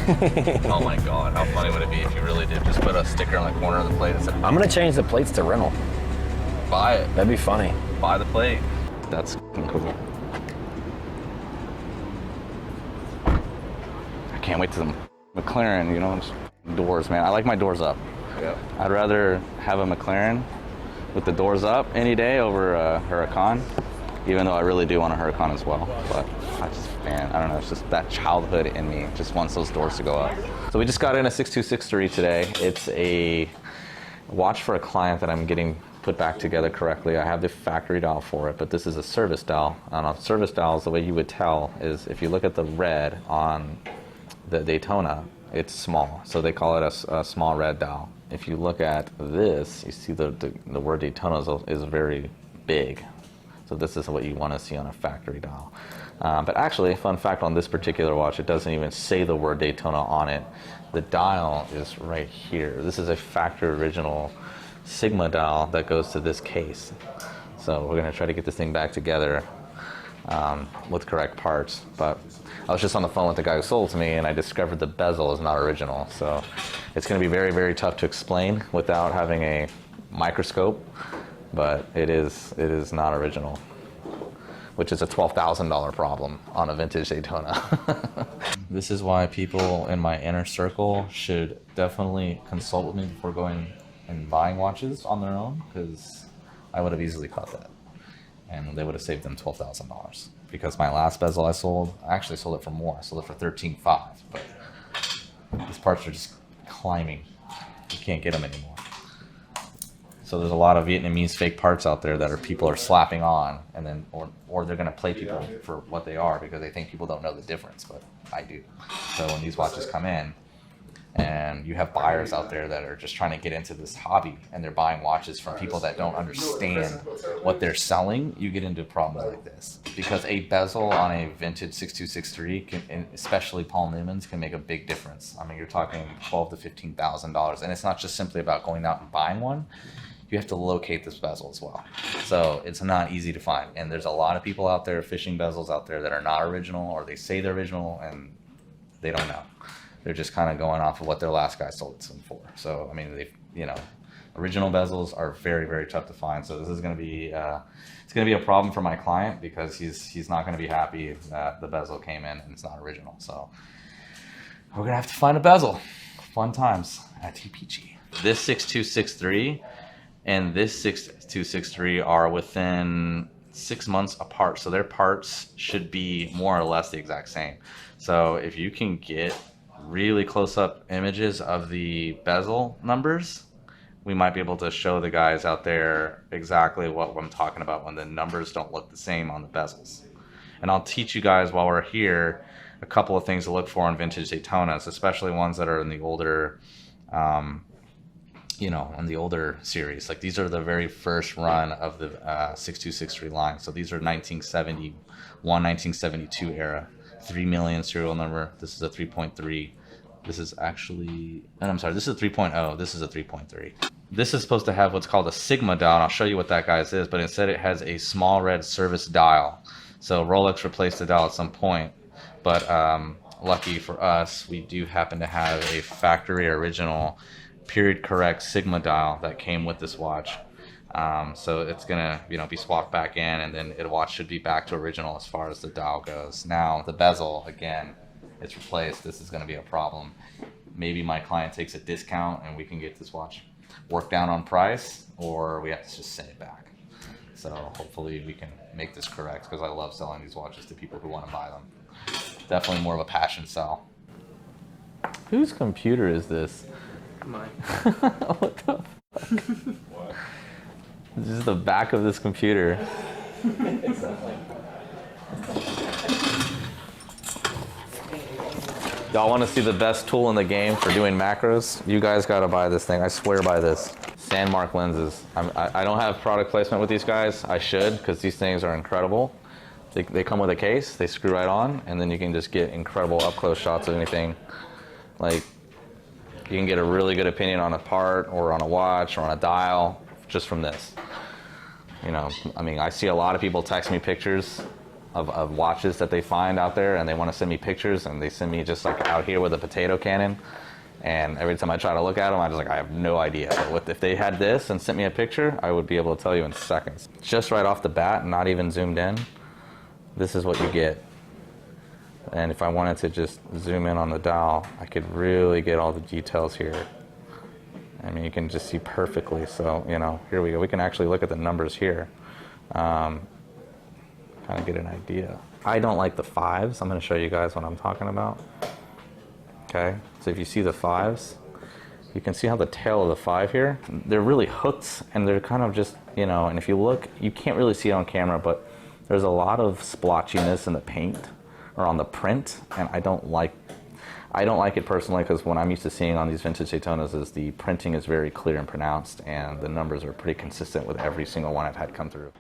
Oh my god, how funny would it be if you really did just put a sticker on the corner of the plate and said, I'm gonna change the plates to rental. buy it, That'd be funny. buy the plate. That's cool. I can't wait to the McLaren, you know, doors, man. I like my doors up. Yep. I'd rather have a McLaren with the doors up any day over a Huracan, even though I really do want a Huracan as well. But I just, man, I don't know, it's just that childhood in me just wants those doors to go up. So we just got in a 6263 today. It's a watch for a client that I'm getting put back together correctly. I have the factory dial for it, but this is a service dial. And on service dials, the way you would tell is if you look at the red on the Daytona, it's small. So they call it a small red dial. If you look at this, you see the word Daytona is very big. So this is what you want to see on a factory dial. But actually, fun fact on this particular watch, it doesn't even say the word Daytona on it. The dial is right here. This is a factory original Sigma dial that goes to this case. So we're going to try to get this thing back together with correct parts. But I was just on the phone with the guy who sold to me, and I discovered the bezel is not original. So it's going to be very, very tough to explain without having a microscope. But it is not original, which is a $12,000 problem on a vintage Daytona. This is why people in my inner circle should definitely consult with me before going and buying watches on their own, because I would have easily caught that. And they would have saved them $12,000. Because my last bezel I actually sold it for more. I sold it for $13,500, but these parts are just climbing. You can't get them anymore. So there's a lot of Vietnamese fake parts out there that people are slapping on, and then or they're gonna play people for what they are because they think people don't know the difference, but I do. So when these watches come in, and you have buyers out there that are just trying to get into this hobby, and they're buying watches from people that don't understand what they're selling, you get into problems like this. Because a bezel on a vintage 6263, and especially Paul Newman's, can make a big difference. I mean, you're talking $12,000 to $15,000, and it's not just simply about going out and buying one. You have to locate this bezel as well. So it's not easy to find. And there's a lot of people out there, fishing bezels out there, that are not original, or they say they're original and they don't know. They're just kind of going off of what their last guy sold it to them for. So, I mean, original bezels are very, very tough to find. So this is going to be, it's going to be a problem for my client, because he's not going to be happy that the bezel came in and it's not original. So we're going to have to find a bezel. Fun times at TPG. This 6263 and this 6263 are within 6 months apart. So their parts should be more or less the exact same. So if you can get really close-up images of the bezel numbers, we might be able to show the guys out there exactly what I'm talking about when the numbers don't look the same on the bezels. And I'll teach you guys while we're here a couple of things to look for in vintage Daytonas, especially ones that are in the older, in the older series. Like, these are the very first run of the 6263 line. So these are 1971, 1972 era. 3 million serial number. This is a 3.3. This is actually, and I'm sorry, this is a 3.0. This is a 3.3. This is supposed to have what's called a Sigma dial, and I'll show you what that guy's is, but instead it has a small red service dial. So Rolex replaced the dial at some point, but lucky for us, we do happen to have a factory original period correct Sigma dial that came with this watch. So it's gonna, be swapped back in, and then the watch should be back to original as far as the dial goes. Now the bezel, again, it's replaced. This is gonna be a problem. Maybe my client takes a discount and we can get this watch worked down on price, or we have to just send it back. So hopefully we can make this correct, because I love selling these watches to people who want to buy them. Definitely more of a passion sell. Whose computer is this? Mine. What the fuck? This is the back of this computer. Y'all want to see the best tool in the game for doing macros? You guys got to buy this thing. I swear by this. Sandmark lenses. I don't have product placement with these guys. I should, because these things are incredible. They come with a case, they screw right on, and then you can just get incredible up-close shots of anything. Like, you can get a really good opinion on a part, or on a watch, or on a dial, just from this. I see a lot of people text me pictures of watches that they find out there, and they want to send me pictures, and they send me just like out here with a potato cannon. And every time I try to look at them, I just like, I have no idea. But if they had this and sent me a picture, I would be able to tell you in seconds. Just right off the bat, not even zoomed in, this is what you get. And if I wanted to just zoom in on the dial, I could really get all the details here. I mean, you can just see perfectly. So, you know, here we go. We can actually look at the numbers here. Kind of get an idea. I don't like the 5s. I'm going to show you guys what I'm talking about. Okay, so if you see the 5s, you can see how the tail of the 5 here, they're really hooked, and they're kind of just, you know, and if you look, you can't really see it on camera, but there's a lot of splotchiness in the paint or on the print, and I don't like it personally, because what I'm used to seeing on these vintage Daytonas is the printing is very clear and pronounced, and the numbers are pretty consistent with every single one I've had come through.